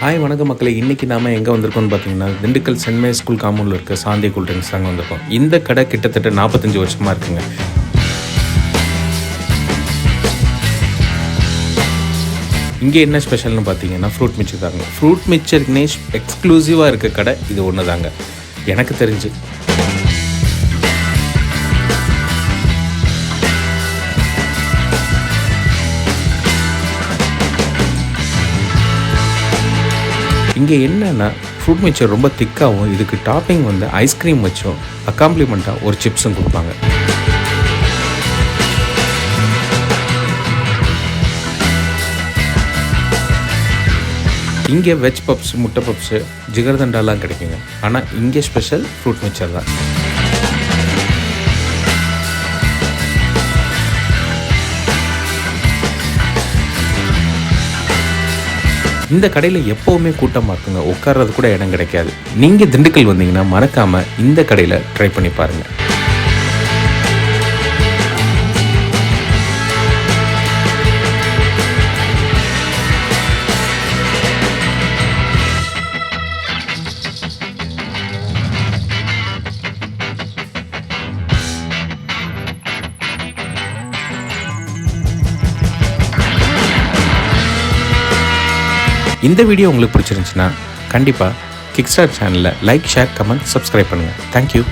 Hi வணக்கம் மக்களே. இன்றைக்கி நாம் எங்கே வந்திருக்கோம்னு பார்த்தீங்கன்னா, திண்டுக்கல் சென்ட் மேரி ஸ்கூல் காம்பவுண்டில் இருக்க சாந்தி கூல்ட்ரிங்க்ஸ் தாங்க வந்திருக்கோம். இந்த கடை கிட்டத்தட்ட 45 வருஷமாக இருக்குங்க. இங்கே என்ன ஸ்பெஷல்னு பார்த்தீங்கன்னா ஃப்ரூட் மிக்சர் தாங்க. ஃப்ரூட் மிக்சருக்குனே எக்ஸ்க்ளூசிவாக இருக்க கடை இது ஒன்று தாங்க எனக்கு தெரிஞ்சு. இங்கே என்னென்னா ஃப்ரூட் மிக்சர் ரொம்ப திக்காகவும், இதுக்கு டாப்பிங் வந்து ஐஸ்கிரீம் வச்சும் அக்காம்ப்ளிமெண்ட்டாக ஒரு சிப்ஸும் கொடுப்பாங்க. இங்கே வெஜ் பப்ஸ், முட்டை பப்ஸு, ஜிகர்தண்டாலாம் கிடைக்குங்க. ஆனால் இங்கே ஸ்பெஷல் ஃப்ரூட் மிக்சர் தான். இந்த கடையில் எப்போவுமே கூட்டமாக இருக்குங்க. உட்கார்றது கூட இடம் கிடைக்காது. நீங்கள் திண்டுக்கல் வந்தீங்கன்னா மறக்காமல் இந்த கடையில் ட்ரை பண்ணி பாருங்கள். இந்த வீடியோ உங்களுக்கு பிடிச்சிருந்துச்சுன்னா கண்டிப்பாக கிக்ஸ்டார் சேனலில் லைக், ஷேர், கமெண்ட், சப்ஸ்கிரைப் பண்ணுங்கள். தேங்க்யூ.